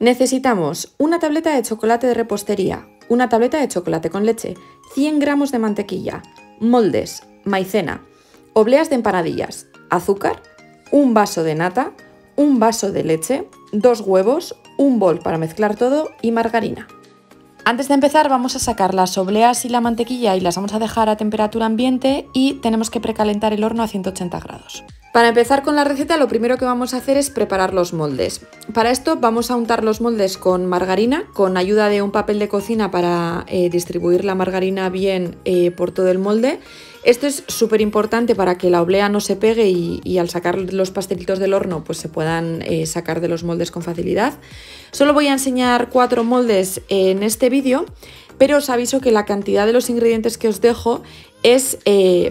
Necesitamos una tableta de chocolate de repostería, una tableta de chocolate con leche, 100 gramos de mantequilla, moldes, maicena, obleas de empanadillas, azúcar, un vaso de nata, un vaso de leche, 2 huevos, un bol para mezclar todo y margarina. Antes de empezar vamos a sacar las obleas y la mantequilla y las vamos a dejar a temperatura ambiente y tenemos que precalentar el horno a 180 grados. Para empezar con la receta lo primero que vamos a hacer es preparar los moldes. Para esto vamos a untar los moldes con margarina, con ayuda de un papel de cocina para distribuir la margarina bien por todo el molde. Esto es súper importante para que la oblea no se pegue y al sacar los pastelitos del horno pues se puedan sacar de los moldes con facilidad. Solo voy a enseñar 4 moldes en este vídeo, pero os aviso que la cantidad de los ingredientes que os dejo es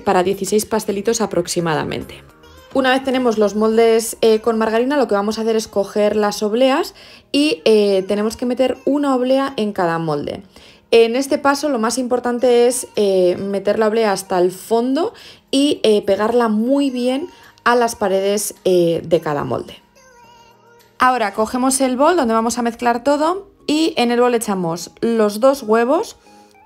para 16 pastelitos aproximadamente. Una vez tenemos los moldes con margarina, lo que vamos a hacer es coger las obleas y tenemos que meter una oblea en cada molde. En este paso lo más importante es meter la oblea hasta el fondo y pegarla muy bien a las paredes de cada molde. Ahora cogemos el bol donde vamos a mezclar todo y en el bol echamos los 2 huevos,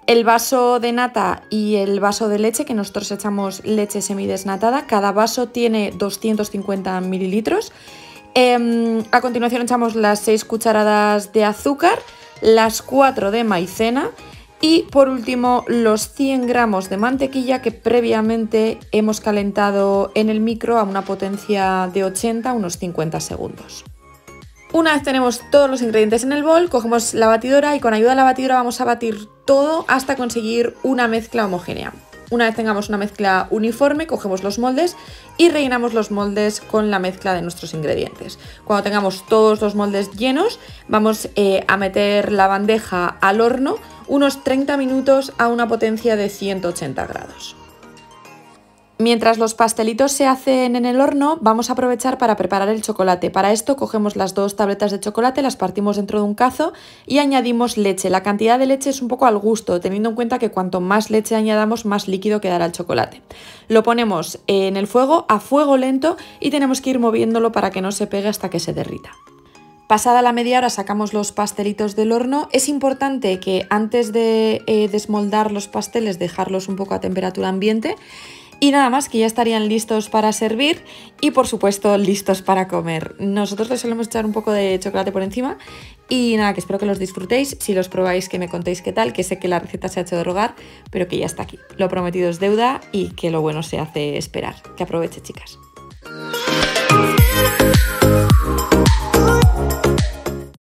el vaso de nata y el vaso de leche, que nosotros echamos leche semidesnatada. Cada vaso tiene 250 mililitros. A continuación echamos las 6 cucharadas de azúcar, las 4 de maicena y por último los 100 gramos de mantequilla que previamente hemos calentado en el micro a una potencia de 80, unos 50 segundos. Una vez tenemos todos los ingredientes en el bol, cogemos la batidora y con ayuda de la batidora vamos a batir todo hasta conseguir una mezcla homogénea. Una vez tengamos una mezcla uniforme, cogemos los moldes y rellenamos los moldes con la mezcla de nuestros ingredientes. Cuando tengamos todos los moldes llenos, vamos a meter la bandeja al horno unos 30 minutos a una potencia de 180 grados. Mientras los pastelitos se hacen en el horno, vamos a aprovechar para preparar el chocolate. Para esto cogemos las 2 tabletas de chocolate, las partimos dentro de un cazo y añadimos leche. La cantidad de leche es un poco al gusto, teniendo en cuenta que cuanto más leche añadamos, más líquido quedará el chocolate. Lo ponemos en el fuego a fuego lento y tenemos que ir moviéndolo para que no se pegue hasta que se derrita. Pasada la media hora sacamos los pastelitos del horno. Es importante que antes de desmoldar los pasteles dejarlos un poco a temperatura ambiente. Y nada más, que ya estarían listos para servir y por supuesto listos para comer. Nosotros les solemos echar un poco de chocolate por encima y nada, que espero que los disfrutéis. Si los probáis, que me contéis qué tal, que sé que la receta se ha hecho de rogar, pero que ya está aquí. Lo prometido es deuda y que lo bueno se hace esperar. Que aproveche, chicas.